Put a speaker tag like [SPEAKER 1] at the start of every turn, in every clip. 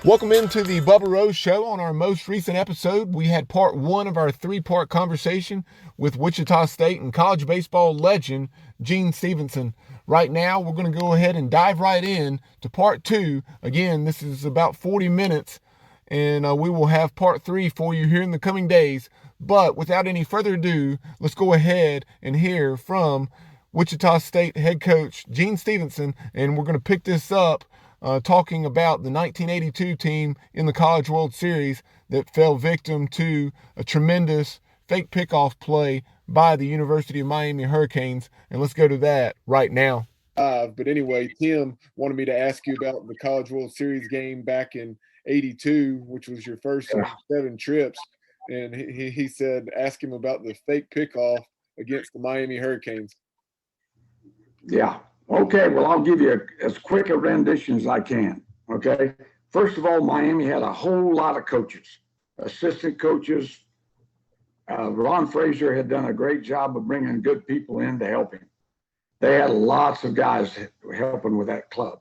[SPEAKER 1] Welcome into the Bubba Rose Show. On our most recent episode, we had part one of our three-part conversation with Wichita State and college baseball legend Gene Stephenson. Right now, we're going to go ahead and dive right in to part two. Again, this is about 40 minutes, and we will have part three for you here in the coming days. But without any further ado, let's go ahead and hear from Wichita State head coach Gene Stephenson, and we're going to pick this up talking about the 1982 team in the College World Series that fell victim to a tremendous fake pickoff play by the University of Miami Hurricanes. And let's go to that right now. But anyway, Tim wanted me to ask you about the College World Series game back in '82, which was your first of 7 trips. And he said, ask him about the fake pickoff against the Miami Hurricanes.
[SPEAKER 2] Yeah. Okay, well, I'll give you as quick a rendition as I can, okay? First of all, Miami had a whole lot of coaches, assistant coaches. Ron Frazier had done a great job of bringing good people in to help him. They had lots of guys helping with that club,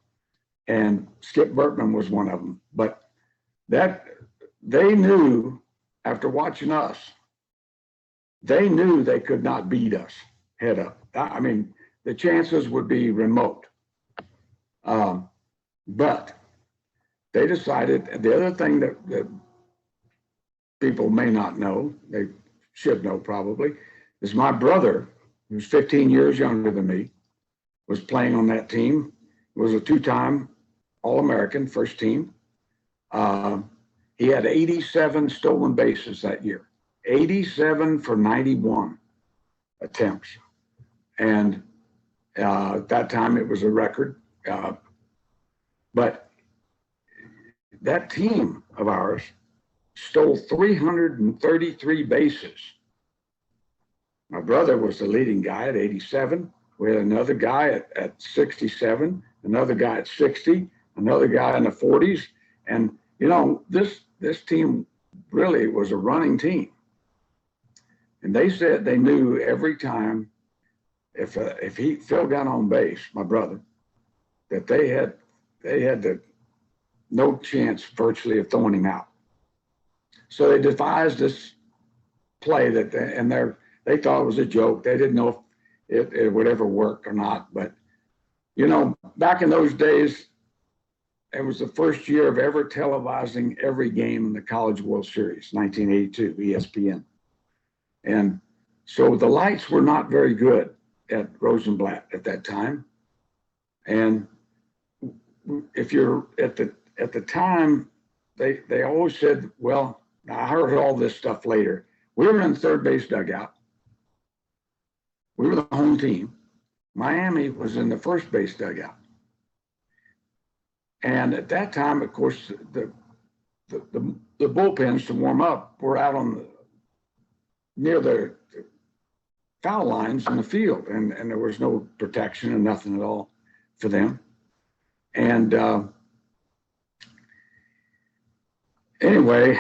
[SPEAKER 2] and Skip Bertman was one of them. But that they knew, after watching us, they knew they could not beat us head up. I mean, the chances would be remote. But they decided, the other thing that people may not know, they should know probably, is my brother, who's 15 years younger than me, was playing on that team. He was a 2-time All-American, first team. He had 87 stolen bases that year, 87 for 91 attempts. And at that time, it was a record. But that team of ours stole 333 bases. My brother was the leading guy at 87. We had another guy at 67, another guy at 60, another guy in the 40s. And, you know, this team really was a running team. And they said they knew every time if Phil got on base, my brother, that they had no chance virtually of throwing him out. So they devised this play they thought it was a joke. They didn't know if it would ever work or not. But, you know, back in those days, it was the first year of ever televising every game in the College World Series, 1982, ESPN. And so the lights were not very good at Rosenblatt at that time. And if you're at the time, they always said, well, I heard all this stuff later. We were in the third base dugout. We were the home team. Miami was in the first base dugout. And at that time, of course, the bullpens to warm up were out near the foul lines in the field, and there was no protection and nothing at all for them. And anyway,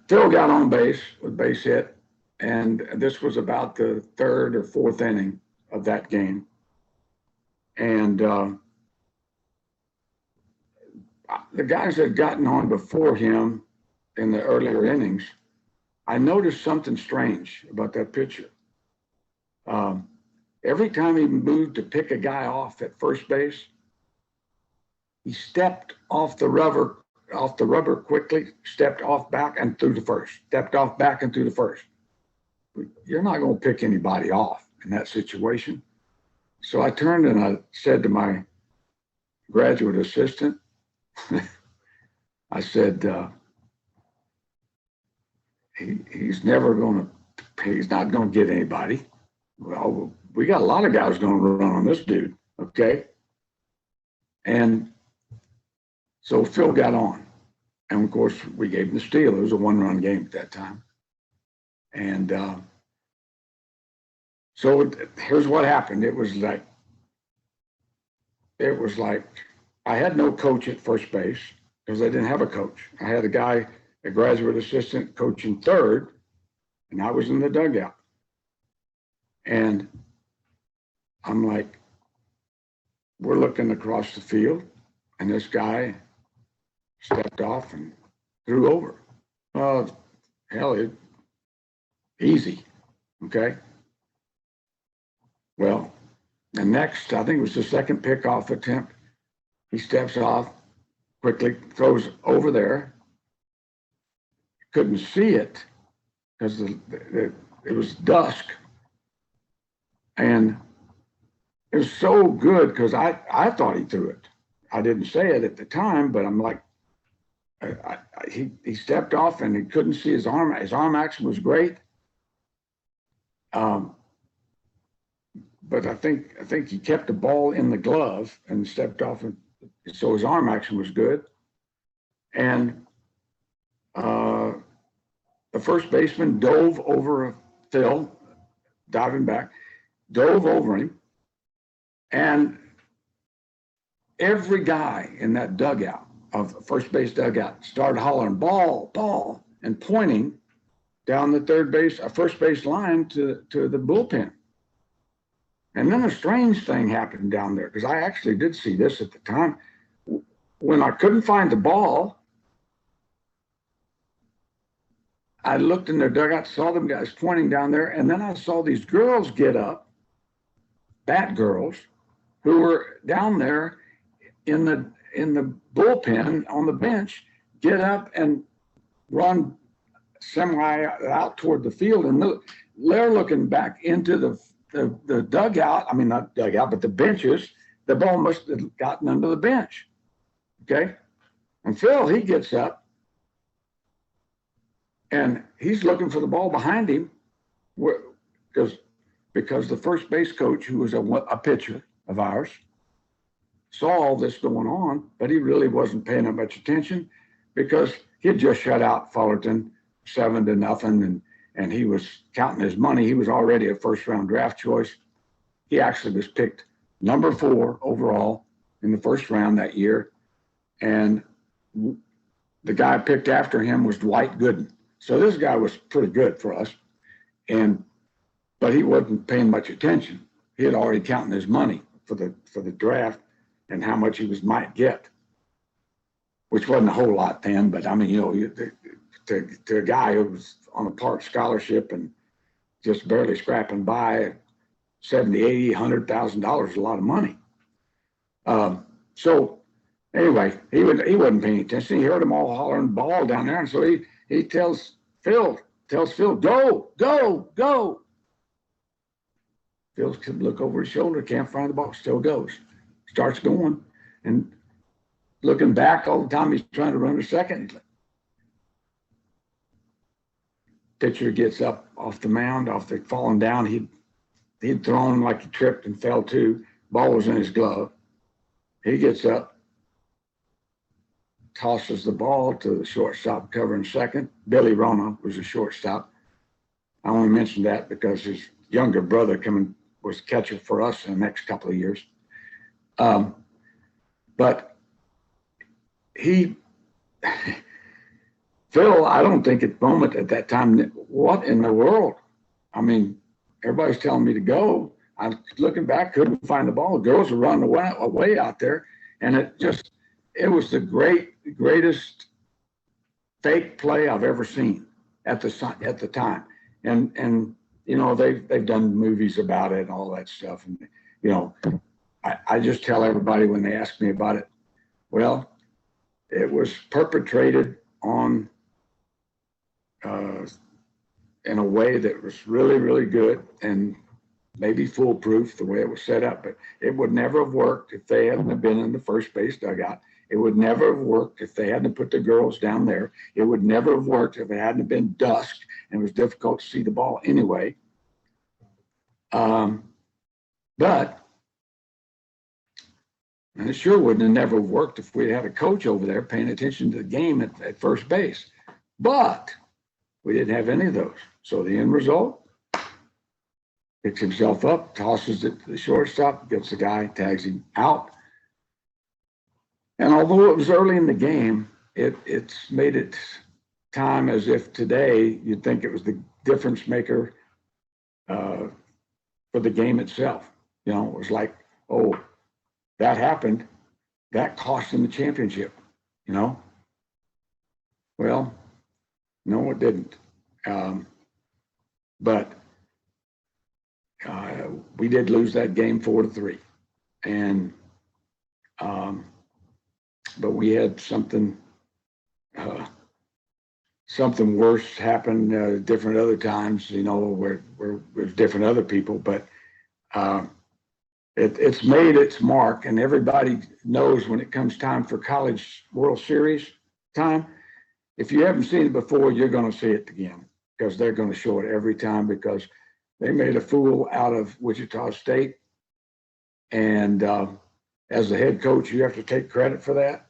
[SPEAKER 2] Phil got on base with base hit, and this was about the 3rd or 4th inning of that game. And the guys that had gotten on before him in the earlier innings, I noticed something strange about that pitcher. Every time he moved to pick a guy off at first base, he stepped off the rubber quickly, stepped off back and through the first, stepped off back and through the first. You're not going to pick anybody off in that situation. So I turned and I said to my graduate assistant, I said, he's not going to get anybody. Well, we got a lot of guys going to run on this dude, okay? And so Phil got on. And of course, we gave him the steal. It was a 1-run game at that time. And so here's what happened. It was like I had no coach at first base because I didn't have a coach. I had a graduate assistant coaching third, and I was in the dugout. And I'm like, we're looking across the field, and this guy stepped off and threw over. Hell, easy. Okay. Well, the next, I think it was the second pickoff attempt. He steps off, quickly throws over there. Couldn't see it because it was dusk. And it was so good because I thought he threw it. I didn't say it at the time, but I'm like, he stepped off and he couldn't see his arm. His arm action was great. But I think he kept the ball in the glove and stepped off, and so his arm action was good. And the first baseman dove over Phil, diving back, dove over him, and every guy in that dugout, of the first base dugout, started hollering ball, ball, and pointing down the first base line to the bullpen. And then a strange thing happened down there, because I actually did see this at the time. When I couldn't find the ball, I looked in their dugout, saw them guys pointing down there, and then I saw these girls get up, bat girls, who were down there in the bullpen on the bench, get up and run semi out toward the field, and they're looking back into the dugout. I mean, not dugout, but the benches. The ball must have gotten under the bench. Okay, and Phil, he gets up and he's looking for the ball behind him, because the first base coach, who was a pitcher of ours, saw all this going on, but he really wasn't paying that much attention because he had just shut out Fullerton 7-0, and he was counting his money. He was already a first-round draft choice. He actually was picked number 4 overall in the first round that year, and the guy picked after him was Dwight Gooden. So this guy was pretty good for us, but he wasn't paying much attention. He had already counted his money for the draft and how much he might get, which wasn't a whole lot then. But I mean, to a guy who was on a Park scholarship and just barely scrapping by, $70,000, $80,000, $100,000 is a lot of money. So anyway, he wasn't paying attention. He heard them all hollering ball down there, and so he tells Phil, go, go, go. Phil can look over his shoulder, can't find the ball, still goes. Starts going, and looking back all the time, he's trying to run to second. Pitcher gets up off the mound, falling down. He'd thrown like he tripped and fell too. Ball was in his glove. He gets up, tosses the ball to the shortstop covering second. Billy Rona was a shortstop. I only mentioned that because his younger brother was catcher for us in the next couple of years. But Phil, I don't think at the moment at that time, what in the world? I mean, everybody's telling me to go. I'm looking back, couldn't find the ball. The girls were running away out there, and it was the greatest fake play I've ever seen at the time. And they've done movies about it and all that stuff. And I just tell everybody when they ask me about it, well, it was perpetrated on in a way that was really, really good and maybe foolproof the way it was set up, but it would never have worked if they hadn't been in the first base dugout. It would never have worked if they hadn't put the girls down there. It would never have worked if it hadn't been dusk and it was difficult to see the ball anyway. And it sure wouldn't have never worked if we had a coach over there paying attention to the game at first base. But we didn't have any of those. So the end result, picks himself up, tosses it to the shortstop, gets the guy, tags him out. And although it was early in the game, it's made it time as if today you'd think it was the difference maker for the game itself. It was like, oh, that happened, that cost him the championship, Well, no, it didn't. But we did lose that game 4-3, and but we had something worse happen different other times. Where with different other people, but it's made its mark, and everybody knows when it comes time for College World Series time. If you haven't seen it before, you're going to see it again, because they're going to show it every time, because they made a fool out of Wichita State. And as the head coach, you have to take credit for that.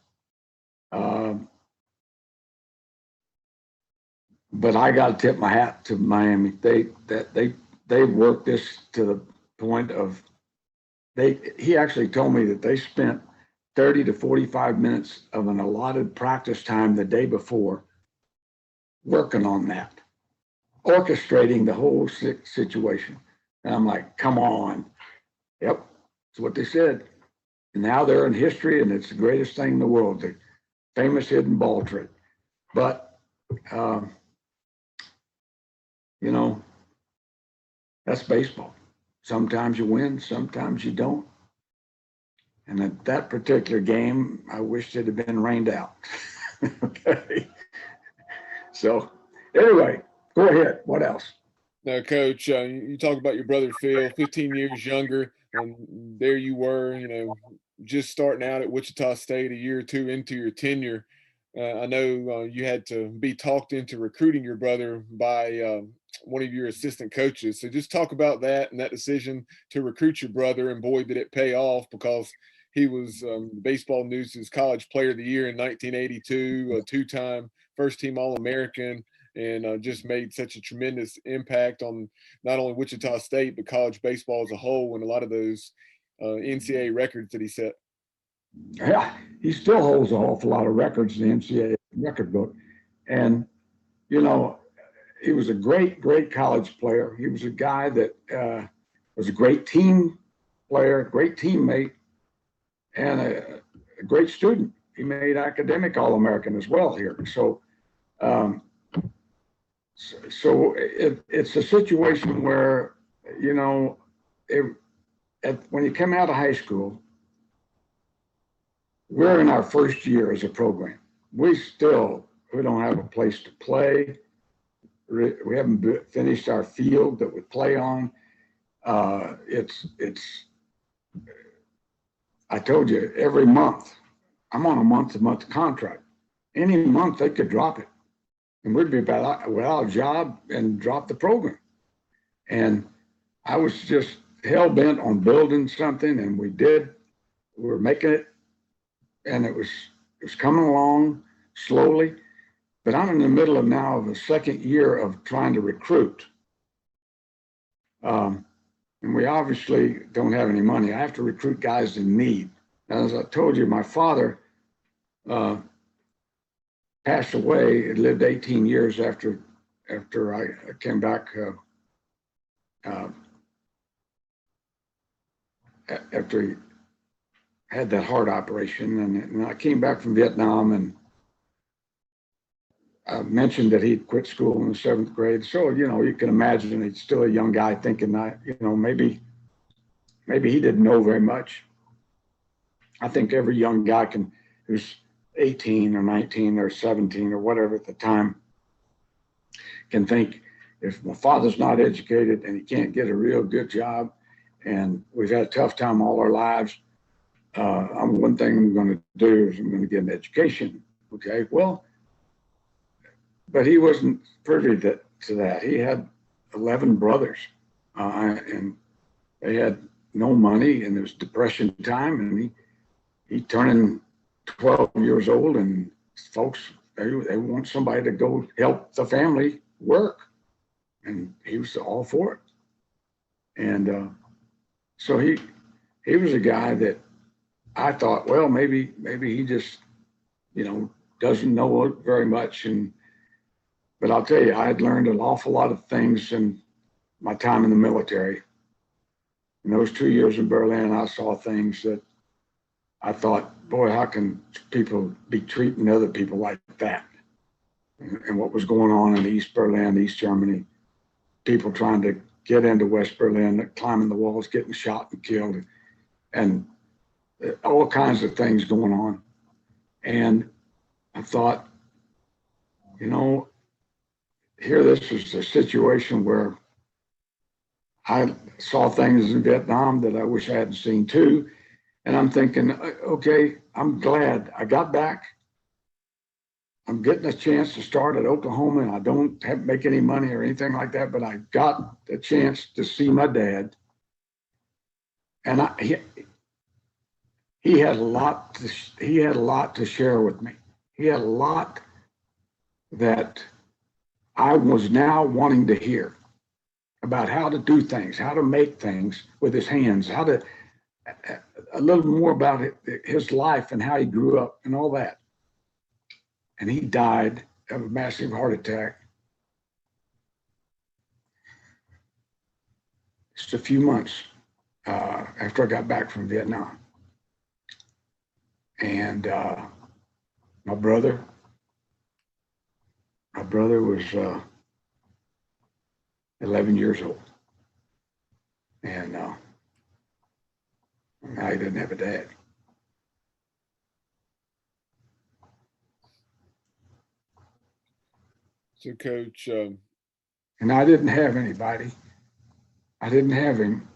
[SPEAKER 2] But I got to tip my hat to Miami. They worked this to the point of he actually told me that they spent 30 to 45 minutes of an allotted practice time the day before working on that, orchestrating the whole situation. And I'm like, come on. Yep, that's what they said. And now they're in history, and it's the greatest thing in the world, the famous hidden ball trick. But, that's baseball. Sometimes you win, sometimes you don't. And at that particular game, I wished it had been rained out. Okay. So anyway, go ahead. What else?
[SPEAKER 1] Now, Coach, you talk about your brother Phil, 15 years younger, and there you were, just starting out at Wichita State a year or two into your tenure. I know you had to be talked into recruiting your brother by one of your assistant coaches. So just talk about that and that decision to recruit your brother, and boy, did it pay off, because he was Baseball News' College Player of the Year in 1982, a two-time first-team All-American, and just made such a tremendous impact on not only Wichita State, but college baseball as a whole, and a lot of those NCAA records that he set.
[SPEAKER 2] Yeah, he still holds an awful lot of records in the NCAA record book. And, he was a great, great college player. He was a guy that was a great team player, great teammate, and a great student. He made academic All-American as well here. So, it's a situation where, when you come out of high school, we're in our first year as a program. We don't have a place to play. We haven't finished our field that we play on. I told you, every month, I'm on a month-to-month contract. Any month they could drop it, and we'd be without a job and drop the program. And I was just hell-bent on building something, and we did. We were making it, and it was coming along slowly. But I'm in the middle of a second year of trying to recruit. And we obviously don't have any money. I have to recruit guys in need. As I told you, my father passed away. He lived 18 years after I came back, after he had that heart operation. And I came back from Vietnam, and I mentioned that he'd quit school in the 7th grade. So, you can imagine he's still a young guy thinking that, maybe he didn't know very much. I think every young guy who's 18 or 19 or 17 or whatever at the time can think, if my father's not educated and he can't get a real good job, and we've had a tough time all our lives, one thing I'm going to do is I'm going to get an education. Okay, well, but he wasn't privy to that. He had 11 brothers, and they had no money, and it was Depression time, and he turning 12 years old, and folks, they want somebody to go help the family work, and he was all for it. And so he was a guy that I thought, well, maybe he just, doesn't know very much. But I'll tell you, I had learned an awful lot of things in my time in the military. In those 2 years in Berlin, I saw things that I thought, boy, how can people be treating other people like that? and what was going on in East Berlin, East Germany, people trying to get into West Berlin, climbing the walls, getting shot and killed, and all kinds of things going on. And I thought, here this is a situation where I saw things in Vietnam that I wish I hadn't seen too. And I'm thinking, okay, I'm glad I got back. I'm getting a chance to start at Oklahoma, and I don't have make any money or anything like that, but I got a chance to see my dad. And he had a lot to share with me. He had a lot that I was now wanting to hear about how to do things, how to make things with his hands, how to a little more about his life and how he grew up and all that. And he died of a massive heart attack just a few months after I got back from Vietnam. And my brother was 11 years old. And now he doesn't have a dad.
[SPEAKER 1] So, Coach,
[SPEAKER 2] and I didn't have anybody. I didn't have him.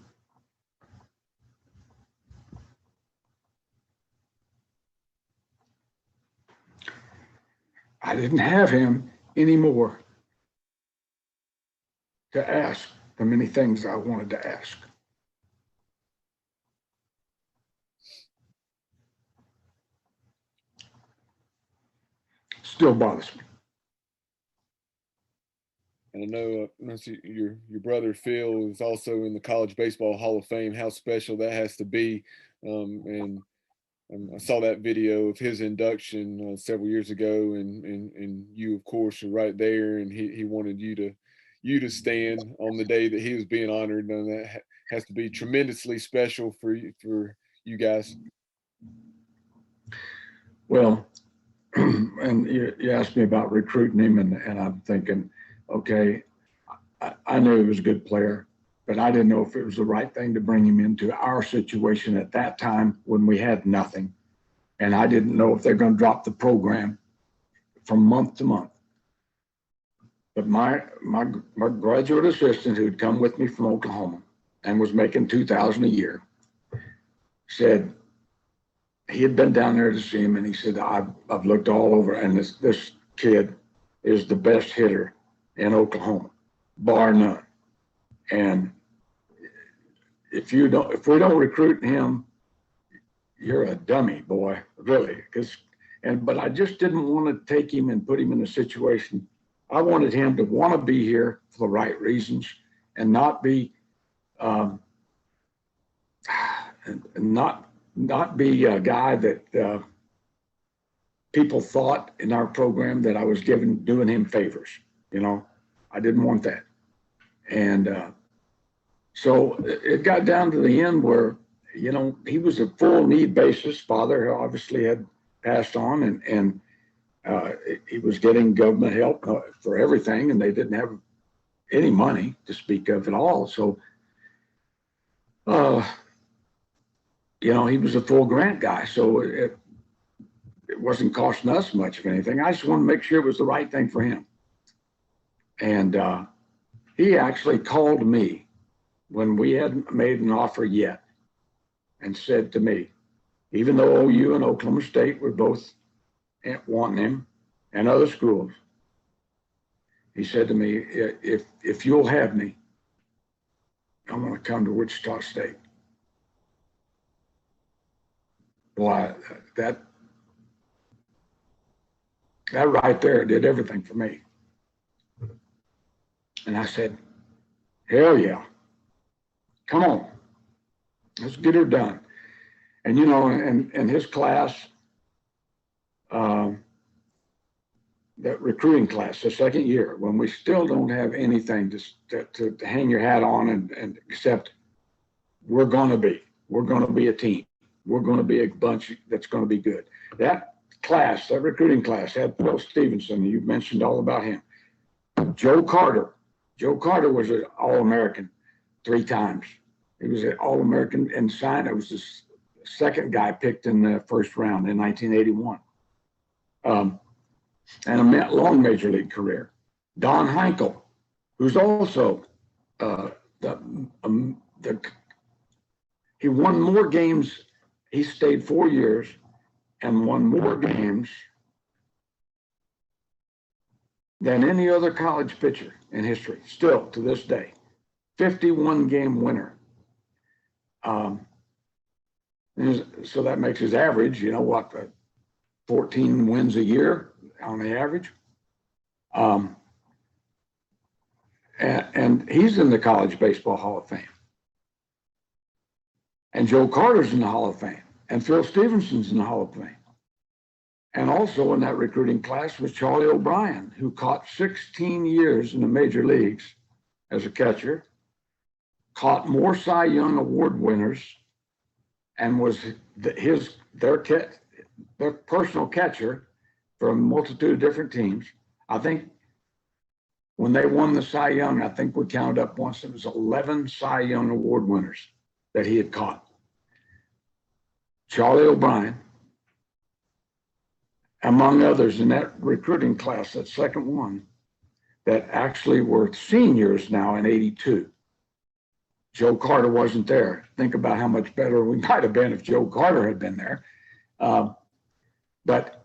[SPEAKER 2] I didn't have him anymore to ask the many things I wanted to ask. Still bothers me.
[SPEAKER 1] And I know your brother Phil is also in the College Baseball Hall of Fame. How special that has to be. And I saw that video of his induction several years ago, and you, of course, are right there. And he wanted you to stand on the day that he was being honored, and that has to be tremendously special for you guys.
[SPEAKER 2] Well, and you asked me about recruiting him, and I'm thinking, okay, I knew he was a good player, but I didn't know if it was the right thing to bring him into our situation at that time when we had nothing. And I didn't know if they're going to drop the program from month to month. But my graduate assistant, who'd come with me from Oklahoma and was making $2,000 a year, said he had been down there to see him, and he said, I've looked all over, and this kid is the best hitter in Oklahoma, bar none. And if we don't recruit him, you're a dummy, boy, really. But I just didn't want to take him and put him in a situation. I wanted him to want to be here for the right reasons and not be not be a guy that people thought in our program that I was doing him favors. I didn't want that. And so it got down to the end where, he was a full need basis. Father obviously had passed on, and he was getting government help for everything, and they didn't have any money to speak of at all. So, he was a full grant guy. So it wasn't costing us much of anything. I just wanted to make sure it was the right thing for him. And he actually called me when we hadn't made an offer yet and said to me, even though OU and Oklahoma State were both wanting him and other schools, he said to me, if you'll have me, I'm going to come to Wichita State. Boy, that right there did everything for me. And I said, hell yeah, come on, let's get her done. And, in his class, that recruiting class, the second year, when we still don't have anything to hang your hat on and except we're going to be a team. We're going to be a bunch that's going to be good. That class, that recruiting class, had Phil Stephenson. You mentioned all about him. Joe Carter. Joe Carter was an All-American 3 times. He was an All-American and signed. It was the second guy picked in the first round in 1981. And a long major league career. Don Heinkel, who's also he won more games. He stayed 4 years and won more games than any other college pitcher in history, still to this day. 51 game winner. So that makes his average, 14 wins a year on the average. And he's in the College Baseball Hall of Fame. And Joe Carter's in the Hall of Fame. And Phil Stephenson's in the Hall of Fame. And also in that recruiting class was Charlie O'Brien, who caught 16 years in the major leagues as a catcher, caught more Cy Young Award winners, and was their personal catcher for a multitude of different teams. I think when they won the Cy Young, I think we counted up once, it was 11 Cy Young Award winners that he had caught. Charlie O'Brien, among others in that recruiting class, that second one, that actually were seniors now in 82. Joe Carter wasn't there. Think about how much better we might have been if Joe Carter had been there. But,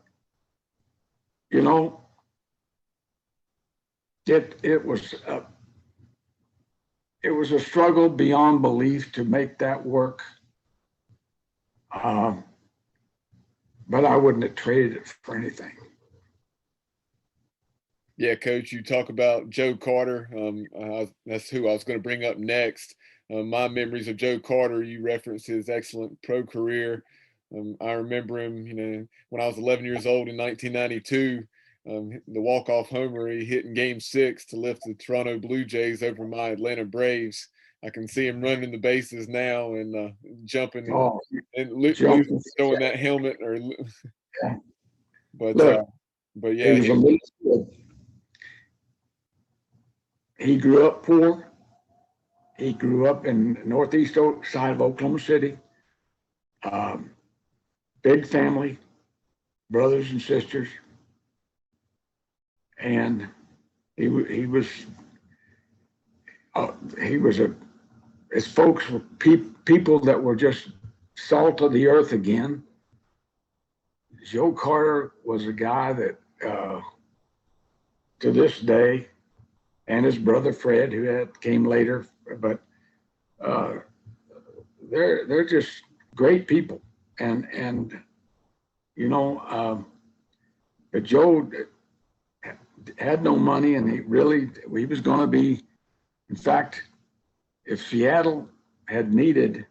[SPEAKER 2] it was a struggle beyond belief to make that work. But I wouldn't have traded it for anything.
[SPEAKER 1] Yeah, Coach, you talk about Joe Carter. That's who I was going to bring up next. My memories of Joe Carter, you referenced his excellent pro career. I remember him, when I was 11 years old in 1992, the walk-off homer he hit in Game 6 to lift the Toronto Blue Jays over my Atlanta Braves. I can see him running the bases now and jumping and throwing that helmet.
[SPEAKER 2] Yeah.
[SPEAKER 1] But yeah,
[SPEAKER 2] he grew up poor. He grew up in the northeast side of Oklahoma City. Big family, brothers and sisters, and his folks were people that were just salt of the earth again. Joe Carter was a guy that, to this day, and his brother Fred, who came later, but they're just great people, and but Joe had no money, and he was going to be. In fact, if Seattle had needed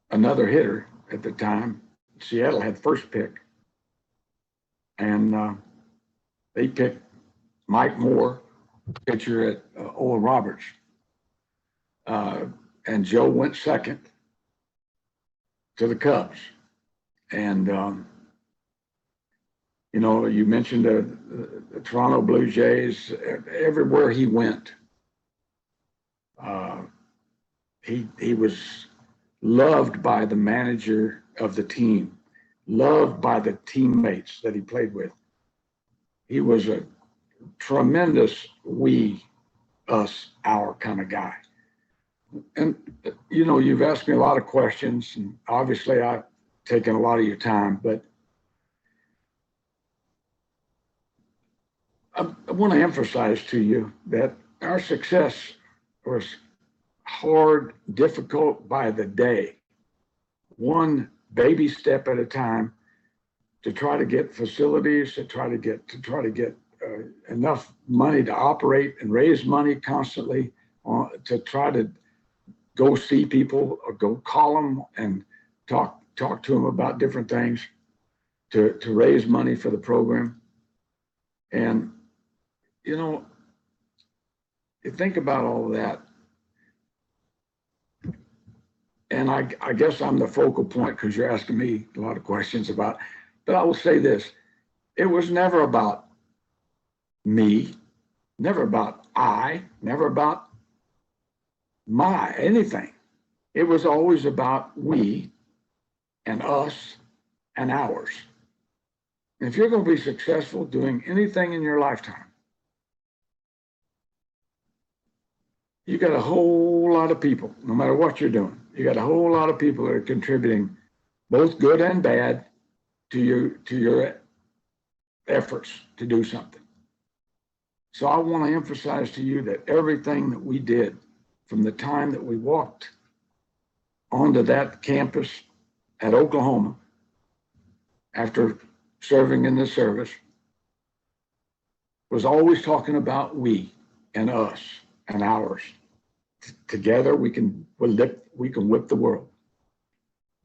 [SPEAKER 2] another hitter at the time, Seattle had first pick, and they picked Mike Moore, pitcher at Oral Roberts, and Joe went second to the Cubs. And you mentioned the Toronto Blue Jays. Everywhere he went, he was loved by the manager of the team, loved by the teammates that he played with. He was a tremendous our kind of guy. And, you've asked me a lot of questions, and obviously I've taken a lot of your time, but I want to emphasize to you that our success was hard, difficult by the day, one baby step at a time, to try to get facilities, to try to get enough money to operate and raise money constantly, to try to go see people or go call them and talk to them about different things, to raise money for the program. And you think about all of that. and I guess I'm the focal point because you're asking me a lot of questions about, but I will say this. It was never about me, never about never about my anything. It was always about we and us and ours. And if you're going to be successful doing anything in your lifetime, you got a whole lot of people, no matter what you're doing, you got a whole lot of people that are contributing both good and bad to your efforts to do something. So I want to emphasize to you that everything that we did from the time that we walked onto that campus at Oklahoma after serving in the service was always talking about we and us and ours. Together we can whip the world.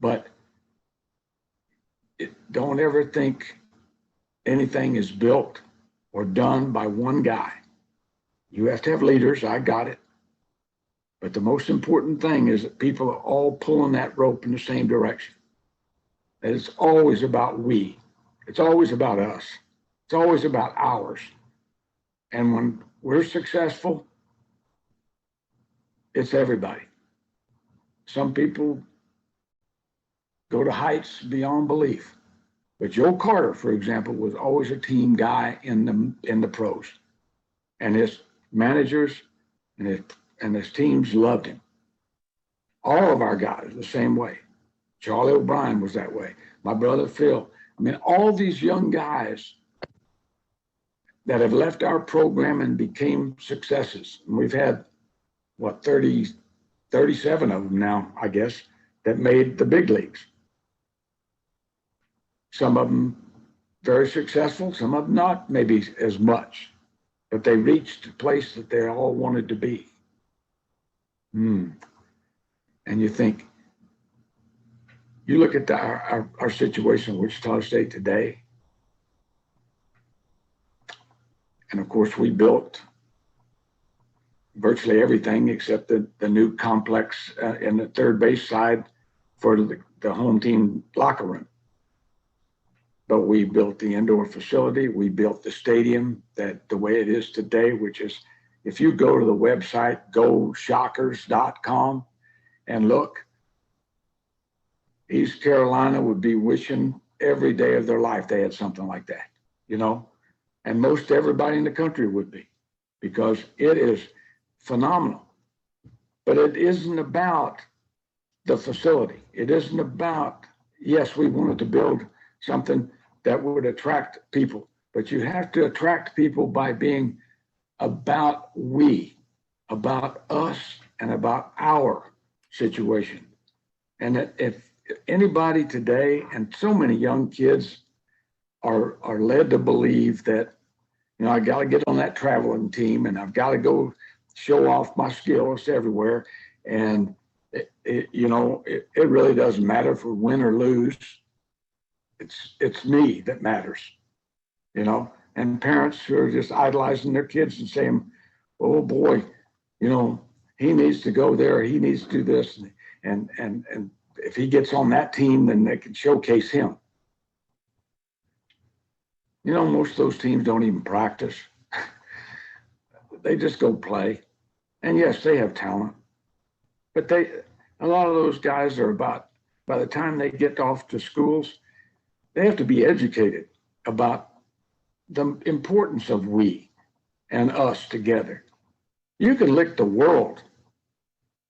[SPEAKER 2] But don't ever think anything is built or done by one guy. You have to have leaders, I got it. But the most important thing is that people are all pulling that rope in the same direction. That it's always about we. It's always about us. It's always about ours. And when we're successful, it's everybody. Some people go to heights beyond belief. But Joe Carter, for example, was always a team guy in the pros. And his managers and his teams loved him. All of our guys the same way. Charlie O'Brien was that way. My brother Phil. I mean, all these young guys that have left our program and became successes. And we've had, 37 of them now, I guess, that made the big leagues. Some of them very successful, some of them not maybe as much, but they reached the place that they all wanted to be. And you think, you look at our situation in Wichita State today, and of course we built virtually everything except the new complex in the third base side for the home team locker room. But we built the indoor facility. We built the stadium that the way it is today, which is, if you go to the website, GoShockers.com and look, East Carolina would be wishing every day of their life they had something like that, and most everybody in the country would be, because it is phenomenal. But it isn't about the facility. It isn't about, yes, we wanted to build something that would attract people, but you have to attract people by being about we, about us, and about our situation. And if anybody today, and so many young kids are led to believe that, I got to get on that traveling team and I've got to go show off my skills everywhere. And it really doesn't matter if we win or lose. It's me that matters, and parents who are just idolizing their kids and saying, oh boy, he needs to go there, he needs to do this. And if he gets on that team, then they can showcase him. Most of those teams don't even practice. They just go play. And yes, they have talent, but a lot of those guys are about, by the time they get off to schools, they have to be educated about the importance of we and us together. You can lick the world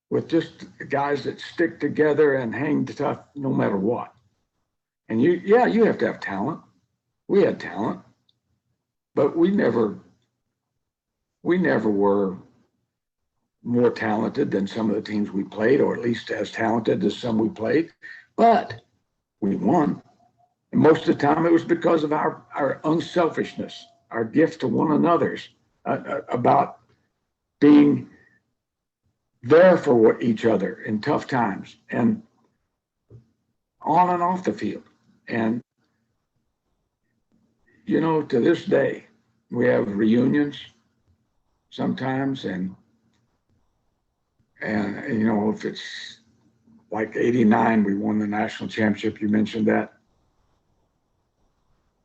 [SPEAKER 2] with just guys that stick together and hang tough no matter what. And you have to have talent. We had talent, but we never were more talented than some of the teams we played, or at least as talented as some we played, but we won. And most of the time it was because of our unselfishness, our gift to one another's, about being there for each other in tough times and on and off the field. And, to this day, we have reunions sometimes, and if it's like '89, we won the national championship. You mentioned that.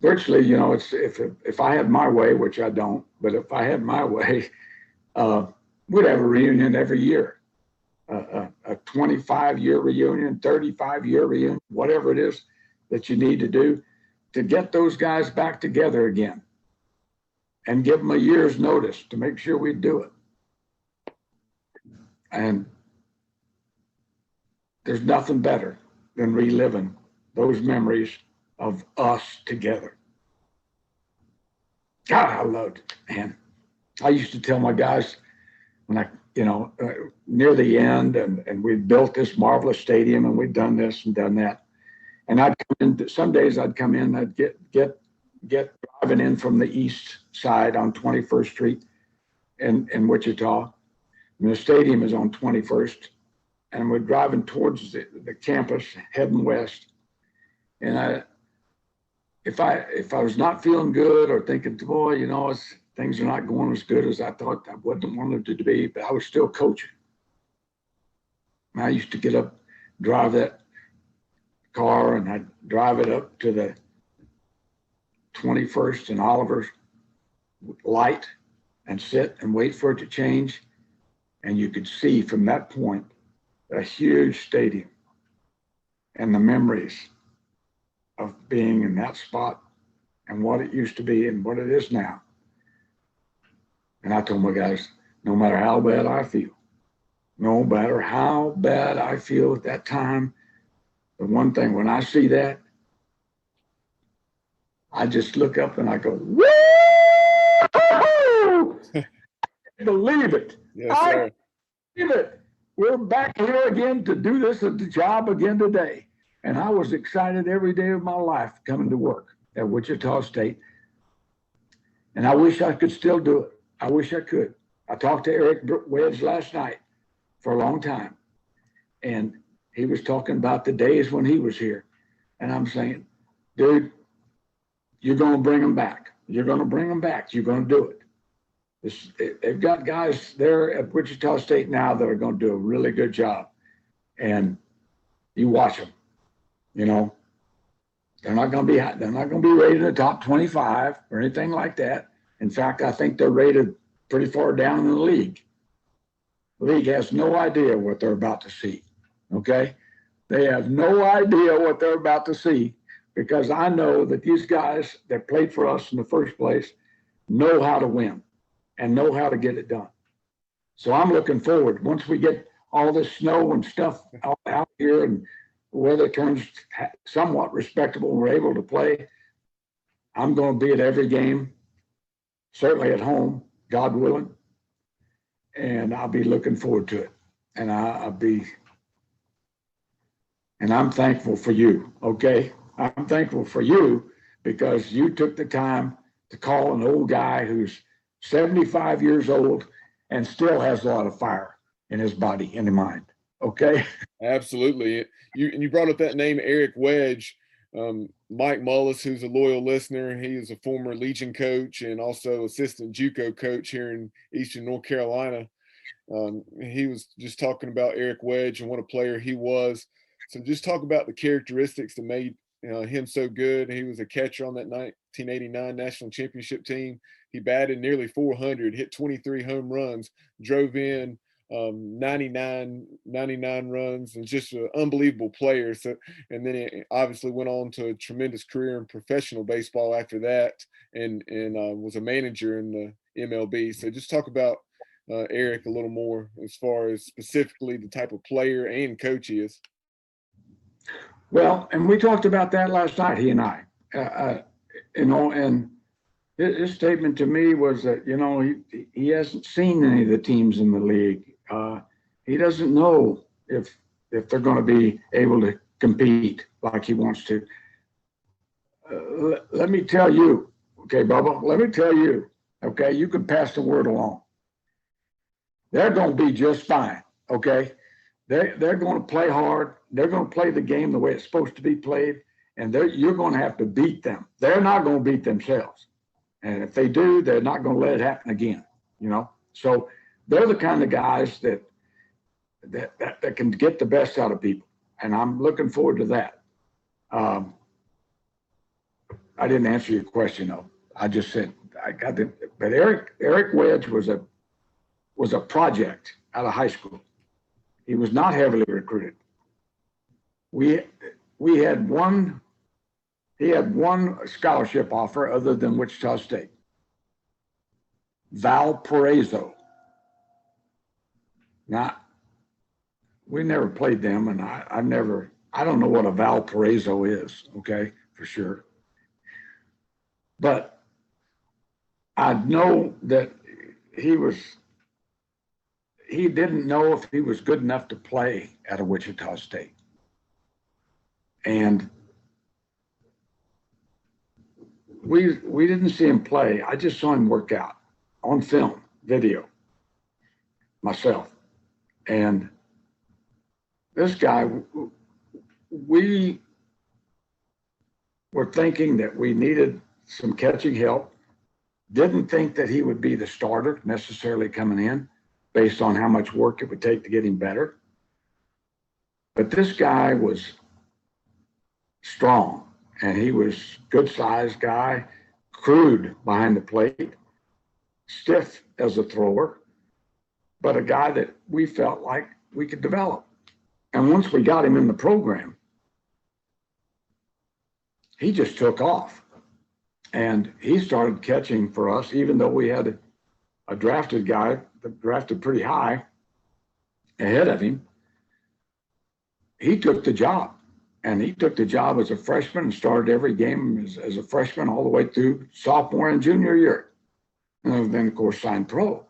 [SPEAKER 2] Virtually, it's if I had my way, which I don't, but if I had my way, we'd have a reunion every year, a 25-year reunion, 35-year reunion, whatever it is that you need to do to get those guys back together again, and give them a year's notice to make sure we do it. And there's nothing better than reliving those memories of us together. God, I loved it, man. I used to tell my guys when near the end, and we'd built this marvelous stadium, and we'd done this and done that. And I'd come in, some days I'd come in, I'd get driving in from the east side on 21st Street in Wichita. And the stadium is on 21st. And we're driving towards the campus, heading west. And if I was not feeling good or thinking, boy, things are not going as good as I thought I wouldn't want them to be, but I was still coaching. And I used to get up, drive that car, and I'd drive it up to the 21st and Oliver's light and sit and wait for it to change. And you could see from that point a huge stadium and the memories of being in that spot and what it used to be and what it is now. And I told my guys, no matter how bad I feel, no matter how bad I feel at that time, the one thing, when I see that, I just look up and I go, woo! Believe it.
[SPEAKER 3] Yes, sir.
[SPEAKER 2] I believe it. We're back here again to do this at the job again today. And I was excited every day of my life coming to work at Wichita State. And I wish I could still do it. I wish I could. I talked to Eric Wedge last night for a long time. And he was talking about the days when he was here. And I'm saying, dude, you're going to bring them back. You're going to bring them back. You're going to do it. They've got guys there at Wichita State now that are going to do a really good job. And you watch them, they're not going to be rated in the top 25 or anything like that. In fact, I think they're rated pretty far down in the league. The league has no idea what they're about to see. Okay. They have no idea what they're about to see, because I know that these guys that played for us in the first place know how to win and know how to get it done. So I'm looking forward, once we get all this snow and stuff out here and weather turns somewhat respectable and we're able to play, I'm going to be at every game, certainly at home, God willing, and I'll be looking forward to it. And I'm thankful for you, okay? I'm thankful for you because you took the time to call an old guy who's 75 years old and still has a lot of fire in his body and his mind, okay?
[SPEAKER 3] Absolutely. You brought up that name, Eric Wedge. Mike Mullis, who's a loyal listener, he is a former Legion coach and also assistant JUCO coach here in Eastern North Carolina. He was just talking about Eric Wedge and what a player he was. So just talk about the characteristics that made him so good. He was a catcher on that 1989 national championship team. He batted nearly 400, hit 23 home runs, drove in 99 runs, and just an unbelievable player. So, and then he obviously went on to a tremendous career in professional baseball after that, and was a manager in the MLB. So just talk about Eric a little more as far as specifically the type of player and coach he is.
[SPEAKER 2] Well, and we talked about that last night, he and I, and his statement to me was that, he hasn't seen any of the teams in the league. He doesn't know if they're going to be able to compete like he wants to. Let me tell you, okay, Bubba, let me tell you, okay, you can pass the word along. They're going to be just fine, okay? They're going to play hard. They're going to play the game the way it's supposed to be played, and you're going to have to beat them. They're not going to beat themselves. And if they do, they're not going to let it happen again, So they're the kind of guys that can get the best out of people. and I'm looking forward to that. I didn't answer your question though. I just said I got the. But Eric Wedge was a project out of high school. He was not heavily recruited. We had one. He had one scholarship offer other than Wichita State. Valparaiso. Now, we never played them, and I don't know what a Valparaiso is, okay, for sure. But I know that he didn't know if he was good enough to play at a Wichita State. And we didn't see him play. I just saw him work out on film, video, myself. And this guy, we were thinking that we needed some catching help. Didn't think that he would be the starter necessarily coming in based on how much work it would take to get him better. But this guy was strong, and he was good sized guy, crude behind the plate, stiff as a thrower, but a guy that we felt like we could develop. And once we got him in the program, he just took off. And he started catching for us, even though we had a drafted guy that drafted pretty high ahead of him. He took the job. And he took the job as a freshman and started every game as a freshman all the way through sophomore and junior year. And then, of course, signed pro.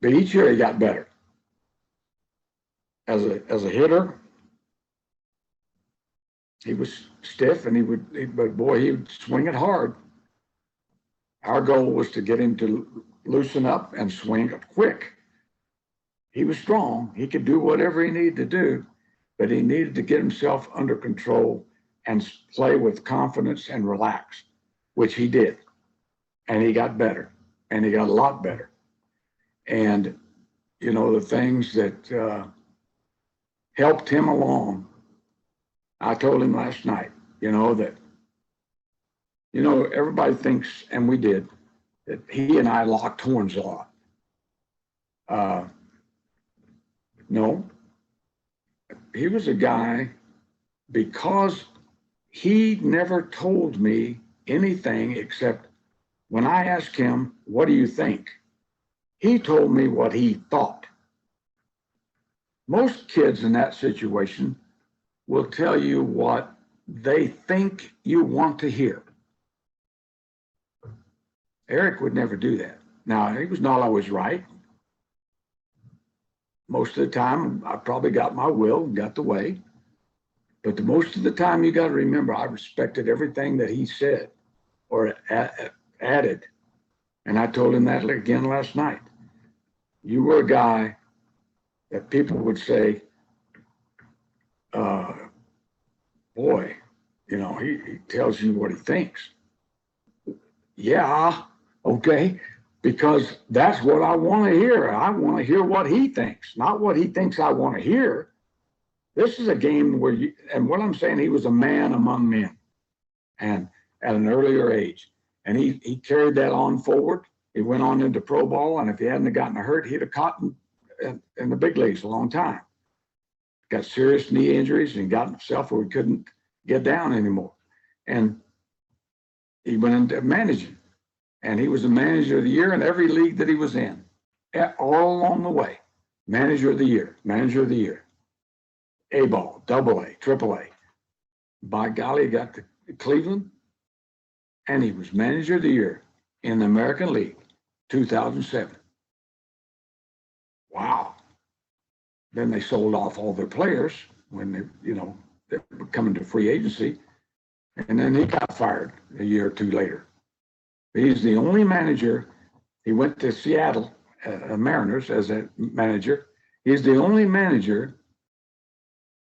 [SPEAKER 2] But each year he got better. As a hitter, he was stiff, and but boy, he would swing it hard. Our goal was to get him to loosen up and swing it quick. He was strong. He could do whatever he needed to do, but he needed to get himself under control and play with confidence and relax, which he did. And he got better, and he got a lot better. And, you know, the things that helped him along, I told him last night, that, everybody thinks, and we did, that he and I locked horns a lot. No, he was a guy, because he never told me anything except when I asked him, what do you think? He told me what he thought. Most kids in that situation will tell you what they think you want to hear. Eric would never do that. Now, he was not always right. Most of the time, I probably got my will and got the way. But most of the time, you got to remember, I respected everything that he said or added. And I told him that again last night. You were a guy that people would say, boy, he tells you what he thinks. Yeah, okay, because that's what I want to hear. I want to hear what he thinks, not what he thinks I want to hear. This is a game where and what I'm saying, he was a man among men, and at an earlier age. And he carried that on forward. He went on into pro ball, and if he hadn't gotten hurt, he'd have caught in the big leagues a long time. Got serious knee injuries and got himself where he couldn't get down anymore. And he went into managing. And he was the manager of the year in every league that he was in, all along the way. Manager of the year, A-ball, AA, AAA. By golly, he got to Cleveland, and he was manager of the year in the American League, 2007. Wow. Then they sold off all their players when they were coming to free agency. And then he got fired a year or two later. He's the only manager. He went to Seattle Mariners as a manager. He's the only manager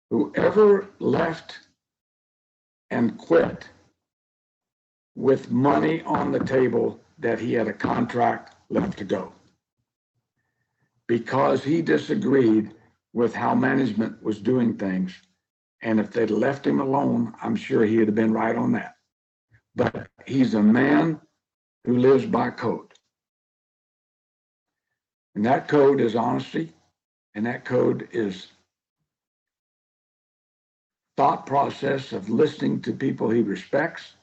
[SPEAKER 2] who ever left and quit with money on the table that he had a contract left to go, because he disagreed with how management was doing things. And if they'd left him alone, I'm sure he'd have been right on that. But he's a man who lives by code. And that code is honesty, and that code is thought process of listening to people he respects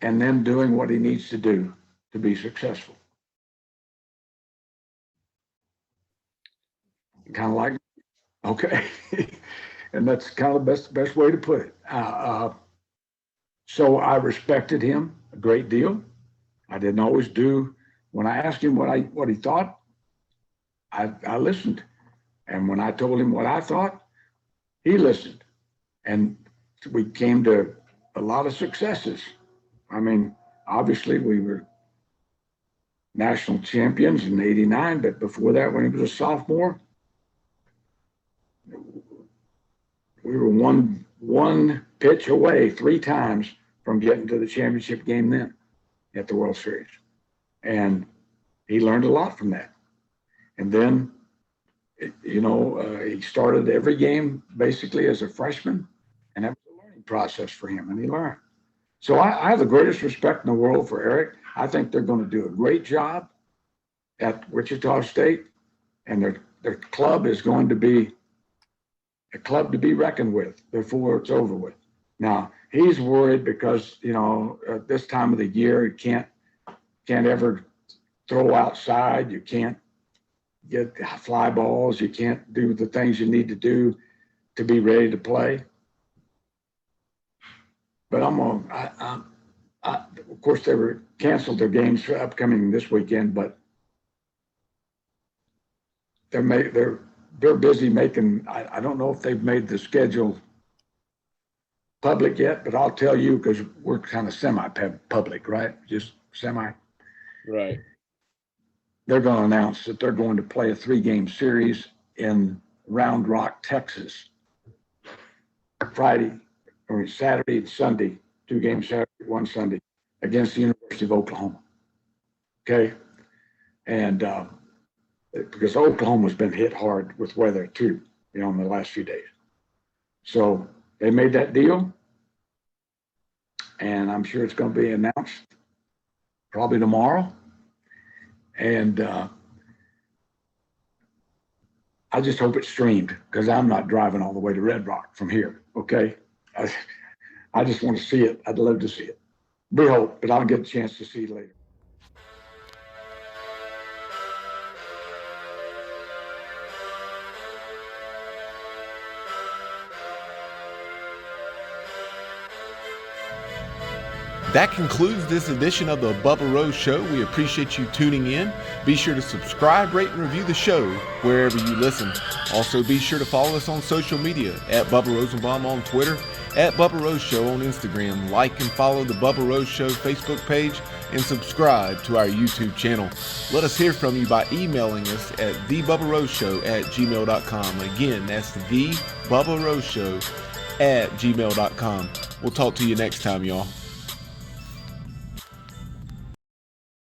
[SPEAKER 2] and then doing what he needs to do to be successful. Kind of like, okay. And that's kind of the best way to put it. So I respected him a great deal. I didn't always do, when I asked him what he thought, I listened. And when I told him what I thought, he listened. And we came to a lot of successes. I mean, obviously we were national champions in '89, but before that, when he was a sophomore, we were one pitch away 3 times from getting to the championship game then at the World Series. And he learned a lot from that. And then, he started every game basically as a freshman, and that was a learning process for him, and he learned. So I have the greatest respect in the world for Eric. I think they're going to do a great job at Wichita State, and their club is going to be a club to be reckoned with before it's over with. Now, he's worried because, at this time of the year, you can't ever throw outside. You can't get fly balls. You can't do the things you need to do to be ready to play. But of course, they were canceled their games for upcoming this weekend, but they're busy making, I don't know if they've made the schedule public yet, but I'll tell you, because we're kind of semi-public, right? Just semi.
[SPEAKER 3] Right.
[SPEAKER 2] They're going to announce that they're going to play a 3-game series in Round Rock, Texas, Saturday and Sunday, 2 games Saturday, 1 Sunday, against the University of Oklahoma. Okay. And because Oklahoma's been hit hard with weather too, in the last few days. So they made that deal, and I'm sure it's going to be announced probably tomorrow. And I just hope it's streamed, because I'm not driving all the way to Red Rock from here. Okay. I just want to see it. I'd love to see it. We hope, but I'll get a chance to see it later.
[SPEAKER 1] That concludes this edition of the Bubba Rose Show. We appreciate you tuning in. Be sure to subscribe, rate, and review the show wherever you listen. Also, be sure to follow us on social media at Bubba Rosenbaum on Twitter, at Bubba Rose Show on Instagram. Like and follow the Bubba Rose Show Facebook page, and subscribe to our YouTube channel. Let us hear from you by emailing us at thebubbaroseshow@gmail.com. Again, that's thebubbaroseshow@gmail.com. We'll talk to you next time, y'all.